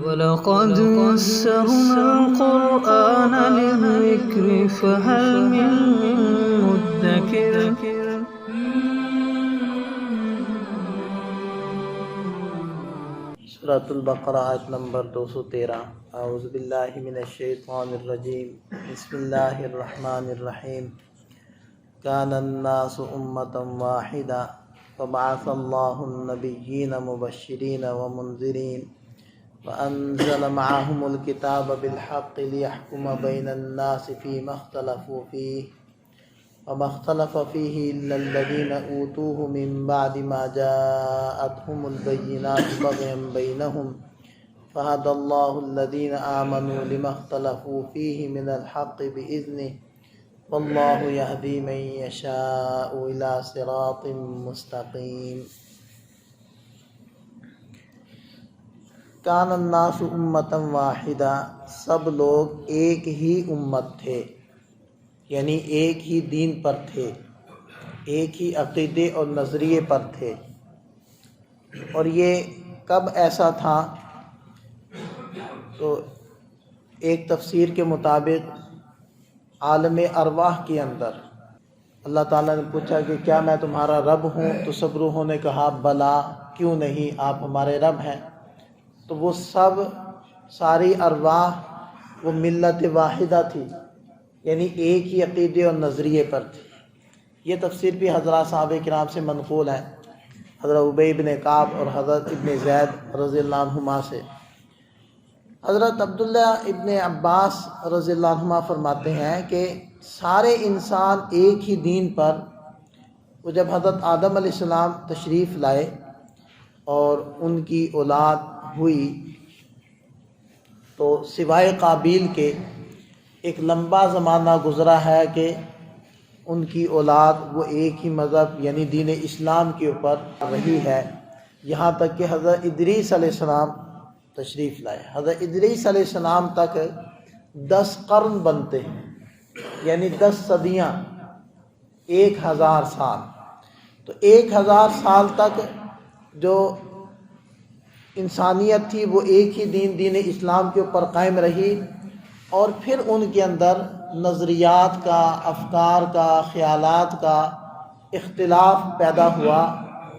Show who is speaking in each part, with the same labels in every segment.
Speaker 1: وَلَقَدْ يَسَّرْنَا الْقُرْآنَ لِلذِّكْرِ فَهَلْ مِن مُّدَّكِرٍ
Speaker 2: سورۃ البقرہ آیت نمبر 213۔ اعوذ باللہ من الشیطان الرجیم، بسم اللہ الرحمن الرحیم۔ کان الناس امۃ واحدہ فبعث اللہ النبیین مبشرین ومنذرین وانزل معهم الکتاب بالحق لیحکم بین الناس فیما اختلفوا فیہ وما اختلف فیہ الا الذین اوتوہ من بعد ما جاءتهم البینات بغیا بینہم فہدی اللہ الذین آمنوا لما اختلفوا فیہ من الحق بإذنہ واللہ یہدی من یشاء الی صراط مستقیم۔ کان الناس امۃ واحدہ، سب لوگ ایک ہی امت تھے، یعنی ایک ہی دین پر تھے، ایک ہی عقیدے اور نظریے پر تھے۔ اور یہ کب ایسا تھا؟ تو ایک تفسیر کے مطابق عالم ارواح کے اندر اللہ تعالیٰ نے پوچھا کہ کیا میں تمہارا رب ہوں؟ تو سب روحوں نے کہا بلا، کیوں نہیں، آپ ہمارے رب ہیں۔ تو وہ ساری ارواح وہ ملت واحدہ تھی، یعنی ایک ہی عقیدے اور نظریے پر تھی۔ یہ تفسیر بھی حضرات صحابہ کرام سے منقول ہے، حضرت ابی بن کعب اور حضرت ابن زید رضی اللہ عنہما سے۔ حضرت عبداللہ ابن عباس رضی اللہ عنہما فرماتے ہیں کہ سارے انسان ایک ہی دین پر، وہ جب حضرت آدم علیہ السلام تشریف لائے اور ان کی اولاد ہوئی تو سوائے قابیل کے ایک لمبا زمانہ گزرا ہے کہ ان کی اولاد وہ ایک ہی مذہب یعنی دین اسلام کے اوپر رہی ہے، یہاں تک کہ حضرت ادریس علیہ السلام تشریف لائے۔ حضرت ادریس علیہ السلام تک 10 قرن بنتے ہیں، یعنی 10 صدیاں، 1000 سال۔ تو 1000 سال تک جو انسانیت تھی وہ ایک ہی دین اسلام کے اوپر قائم رہی، اور پھر ان کے اندر نظریات کا، افکار کا، خیالات کا اختلاف پیدا ہوا،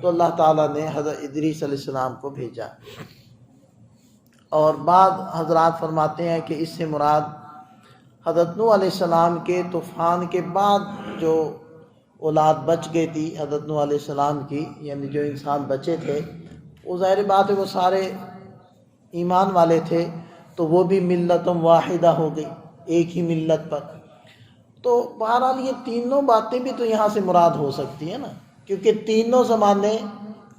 Speaker 2: تو اللہ تعالیٰ نے حضرت ادریس علیہ السلام کو بھیجا۔ اور بعض حضرات فرماتے ہیں کہ اس سے مراد حضرت نوح علیہ السلام کے طوفان کے بعد جو اولاد بچ گئی تھی حضرت نوح علیہ السلام کی، یعنی جو انسان بچے تھے، وہ ظاہر بات ہے وہ سارے ایمان والے تھے، تو وہ بھی ملت واحدہ ہو گئی، ایک ہی ملت پر۔ تو بہرحال یہ تینوں باتیں بھی تو یہاں سے مراد ہو سکتی ہیں نا، کیونکہ تینوں زمانے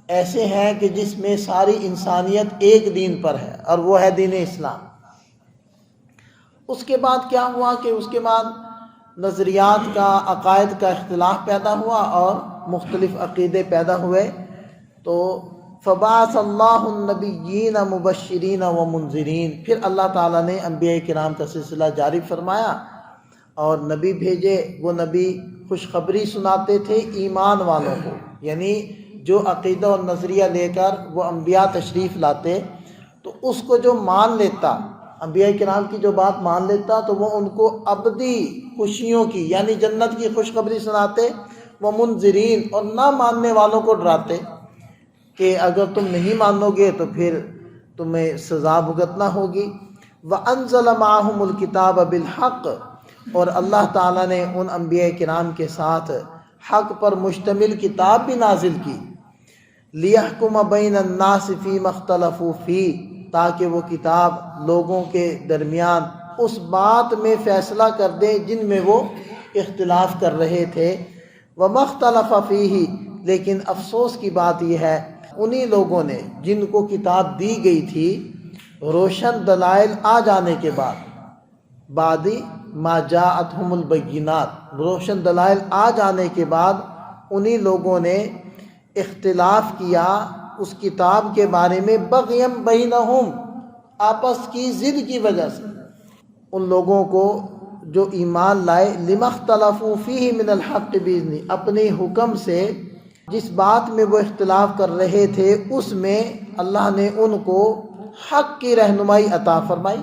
Speaker 2: ایسے ہیں کہ جس میں ساری انسانیت ایک دین پر ہے، اور وہ ہے دین اسلام۔ اس کے بعد کیا ہوا کہ اس کے بعد نظریات کا، عقائد کا اختلاف پیدا ہوا اور مختلف عقیدے پیدا ہوئے۔ تو فبعث اللہ النبیین مبشرین ومنذرین، پھر اللہ تعالیٰ نے انبیاء کرام کا سلسلہ جاری فرمایا اور نبی بھیجے۔ وہ نبی خوشخبری سناتے تھے ایمان والوں کو، یعنی جو عقیدہ اور نظریہ لے کر وہ انبیاء تشریف لاتے تو اس کو جو مان لیتا، انبیاء کرام کی جو بات مان لیتا، تو وہ ان کو ابدی خوشیوں کی یعنی جنت کی خوشخبری سناتے۔ وہ منذرین، اور نہ ماننے والوں کو ڈراتے کہ اگر تم نہیں مانو گے تو پھر تمہیں سزا بھگتنا ہوگی۔ وَأَنزَلَ مَعَهُمُ الْكِتَابَ بِالْحَقِّ، اور اللہ تعالیٰ نے ان انبیاء کرام کے ساتھ حق پر مشتمل کتاب بھی نازل کی۔ لِيَحْكُمَ بَيْنَ النَّاسِ فِيمَا اخْتَلَفُوا فِيهِ، تاکہ وہ کتاب لوگوں کے درمیان اس بات میں فیصلہ کر دے جن میں وہ اختلاف کر رہے تھے۔ وَمَا اخْتَلَفَ فِيهِ، لیکن افسوس کی بات یہ ہے انہی لوگوں نے جن کو کتاب دی گئی تھی روشن دلائل آ جانے کے بعد ما جاءتهم البینات، روشن دلائل آ جانے کے بعد انہی لوگوں نے اختلاف کیا اس کتاب کے بارے میں بغیم بینہم، آپس کی ضد کی وجہ سے۔ ان لوگوں کو جو ایمان لائے، لما اختلفوا فیہ من الحق باذنہ، اپنے حکم سے جس بات میں وہ اختلاف کر رہے تھے اس میں اللہ نے ان کو حق کی رہنمائی عطا فرمائی،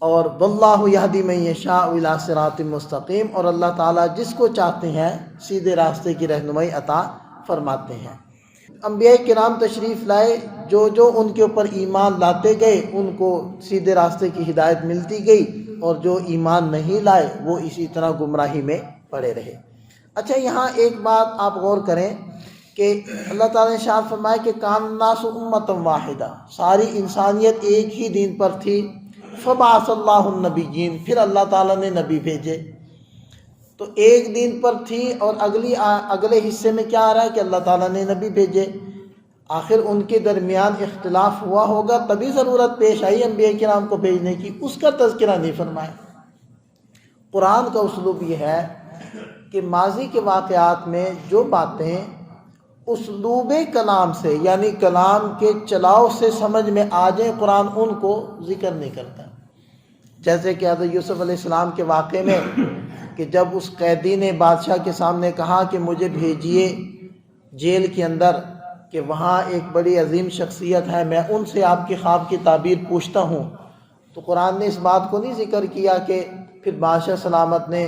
Speaker 2: اور واللہ یہدی من یشاء الی صراط مستقیم، اور اللہ تعالیٰ جس کو چاہتے ہیں سیدھے راستے کی رہنمائی عطا فرماتے ہیں۔ انبیاء کرام تشریف لائے، جو ان کے اوپر ایمان لاتے گئے ان کو سیدھے راستے کی ہدایت ملتی گئی، اور جو ایمان نہیں لائے وہ اسی طرح گمراہی میں پڑے رہے۔ اچھا، یہاں ایک بات آپ غور کریں کہ اللہ تعالیٰ نے ارشاد فرمایا کہ کان الناس امۃ واحدہ، ساری انسانیت ایک ہی دین پر تھی، فبعث اللہ النبیین، پھر اللہ تعالیٰ نے نبی بھیجے۔ تو ایک دین پر تھی، اور اگلے حصے میں کیا آ رہا ہے کہ اللہ تعالیٰ نے نبی بھیجے۔ آخر ان کے درمیان اختلاف ہوا ہوگا، تبھی ضرورت پیش آئی انبیاء کرام کو بھیجنے کی، اس کا تذکرہ نہیں فرمایا۔ قرآن کا اسلوب یہ ہے کہ ماضی کے واقعات میں جو باتیں اسلوب کلام سے، یعنی کلام کے چلاؤ سے سمجھ میں آ جائیں، قرآن ان کو ذکر نہیں کرتا۔ جیسے کہ حضرت یوسف علیہ السلام کے واقعے میں کہ جب اس قیدی نے بادشاہ کے سامنے کہا کہ مجھے بھیجیے جیل کے اندر، کہ وہاں ایک بڑی عظیم شخصیت ہے، میں ان سے آپ کے خواب کی تعبیر پوچھتا ہوں، تو قرآن نے اس بات کو نہیں ذکر کیا کہ پھر بادشاہ سلامت نے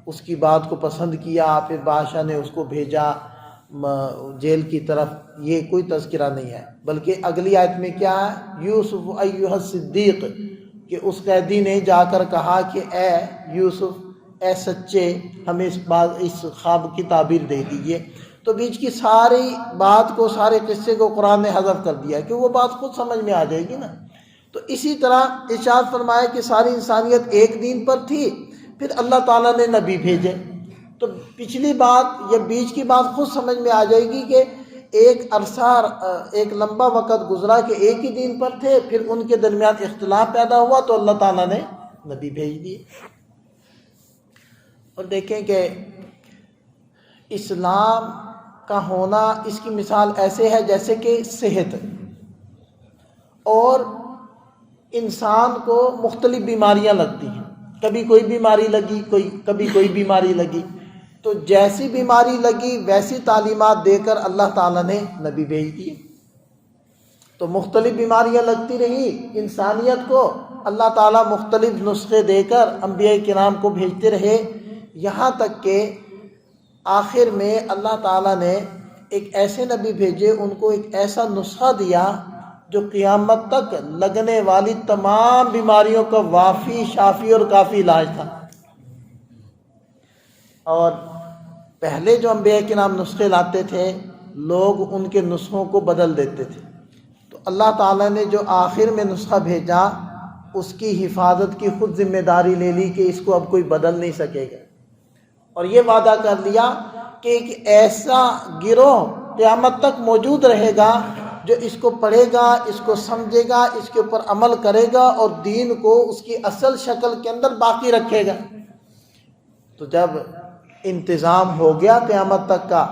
Speaker 2: اس کی بات کو پسند کیا، پھر بادشاہ نے اس کو بھیجا جیل کی طرف، یہ کوئی تذکرہ نہیں ہے۔ بلکہ اگلی آیت میں کیا ہے، یوسف ایھا الصدیق، کہ اس قیدی نے جا کر کہا کہ اے یوسف، اے سچے، ہمیں اس خواب کی تعبیر دے دیجیے۔ تو بیچ کی ساری بات کو، سارے قصے کو قرآن نے حذف کر دیا کہ وہ بات خود سمجھ میں آ جائے گی نا۔ تو اسی طرح ارشاد فرمایا کہ ساری انسانیت ایک دین پر تھی، پھر اللہ تعالیٰ نے نبی بھیجے۔ تو پچھلی بات یا بیچ کی بات خود سمجھ میں آ جائے گی کہ ایک عرصہ، ایک لمبا وقت گزرا کہ ایک ہی دین پر تھے، پھر ان کے درمیان اختلاف پیدا ہوا تو اللہ تعالیٰ نے نبی بھیج دیے۔ اور دیکھیں کہ اسلام کا ہونا، اس کی مثال ایسے ہے جیسے کہ صحت، اور انسان کو مختلف بیماریاں لگتی ہیں، کبھی کوئی بیماری لگی، کبھی کوئی بیماری لگی، تو جیسی بیماری لگی ویسی تعلیمات دے کر اللہ تعالیٰ نے نبی بھیج دیے۔ تو مختلف بیماریاں لگتی رہی انسانیت کو، اللہ تعالیٰ مختلف نسخے دے کر انبیاء کرام کو بھیجتے رہے، یہاں تک کہ آخر میں اللہ تعالیٰ نے ایک ایسے نبی بھیجے، ان کو ایک ایسا نسخہ دیا جو قیامت تک لگنے والی تمام بیماریوں کا وافی، شافی اور کافی علاج تھا۔ اور پہلے جو انبیاء کرام نسخے لاتے تھے، لوگ ان کے نسخوں کو بدل دیتے تھے، تو اللہ تعالیٰ نے جو آخر میں نسخہ بھیجا، اس کی حفاظت کی خود ذمہ داری لے لی کہ اس کو اب کوئی بدل نہیں سکے گا، اور یہ وعدہ کر لیا کہ ایک ایسا گروہ قیامت تک موجود رہے گا جو اس کو پڑھے گا، اس کو سمجھے گا، اس کے اوپر عمل کرے گا، اور دین کو اس کی اصل شکل کے اندر باقی رکھے گا۔ تو جب انتظام ہو گیا قیامت تک کا،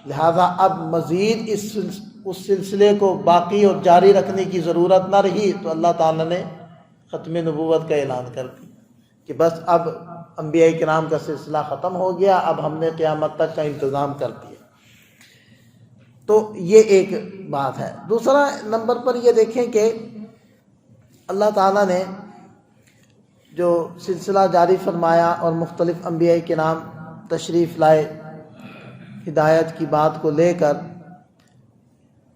Speaker 2: لہذا اب مزید اس سلسلے کو باقی اور جاری رکھنے کی ضرورت نہ رہی، تو اللہ تعالیٰ نے ختم نبوت کا اعلان کر دیا کہ بس اب انبیاء کرام کا سلسلہ ختم ہو گیا، اب ہم نے قیامت تک کا انتظام کر دیا۔ تو یہ ایک بات ہے۔ دوسرا نمبر پر یہ دیکھیں کہ اللہ تعالیٰ نے جو سلسلہ جاری فرمایا اور مختلف انبیاء کرام تشریف لائے ہدایت کی بات کو لے کر،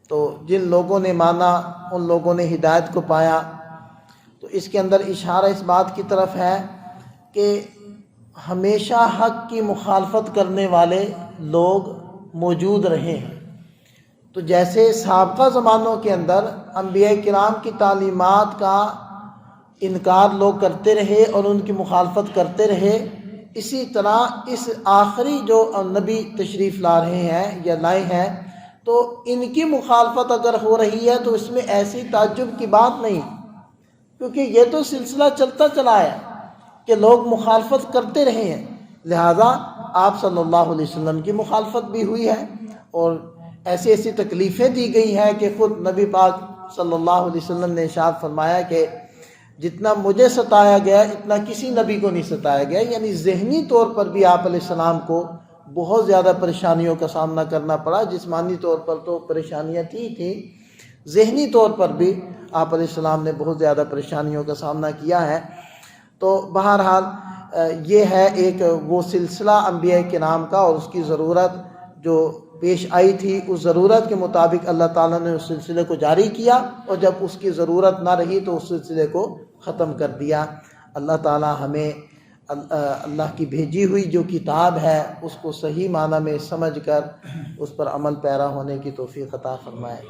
Speaker 2: تو جن لوگوں نے مانا ان لوگوں نے ہدایت کو پایا۔ تو اس کے اندر اشارہ اس بات کی طرف ہے کہ ہمیشہ حق کی مخالفت کرنے والے لوگ موجود رہے ہیں۔ تو جیسے سابقہ زمانوں کے اندر انبیاء کرام کی تعلیمات کا انکار لوگ کرتے رہے اور ان کی مخالفت کرتے رہے، اسی طرح اس آخری جو نبی تشریف لا رہے ہیں یا لائے ہیں، تو ان کی مخالفت اگر ہو رہی ہے تو اس میں ایسی تعجب کی بات نہیں، کیونکہ یہ تو سلسلہ چلتا چلا ہے کہ لوگ مخالفت کرتے رہے ہیں، لہذا آپ صلی اللہ علیہ وسلم کی مخالفت بھی ہوئی ہے، اور ایسی ایسی تکلیفیں دی گئی ہیں کہ خود نبی پاک صلی اللہ علیہ وسلم نے ارشاد فرمایا کہ جتنا مجھے ستایا گیا اتنا کسی نبی کو نہیں ستایا گیا، یعنی ذہنی طور پر بھی آپ علیہ السلام کو بہت زیادہ پریشانیوں کا سامنا کرنا پڑا، جسمانی طور پر تو پریشانیاں تھیں، ذہنی طور پر بھی آپ علیہ السلام نے بہت زیادہ پریشانیوں کا سامنا کیا ہے۔ تو بہرحال یہ ہے ایک وہ سلسلہ انبیاء کرام کا، اور اس کی ضرورت جو پیش آئی تھی اس ضرورت کے مطابق اللہ تعالیٰ نے اس سلسلے کو جاری کیا، اور جب اس کی ضرورت نہ رہی تو اس سلسلے کو ختم کر دیا۔ اللہ تعالیٰ ہمیں اللہ کی بھیجی ہوئی جو کتاب ہے اس کو صحیح معنی میں سمجھ کر اس پر عمل پیرا ہونے کی توفیق عطا فرمائے۔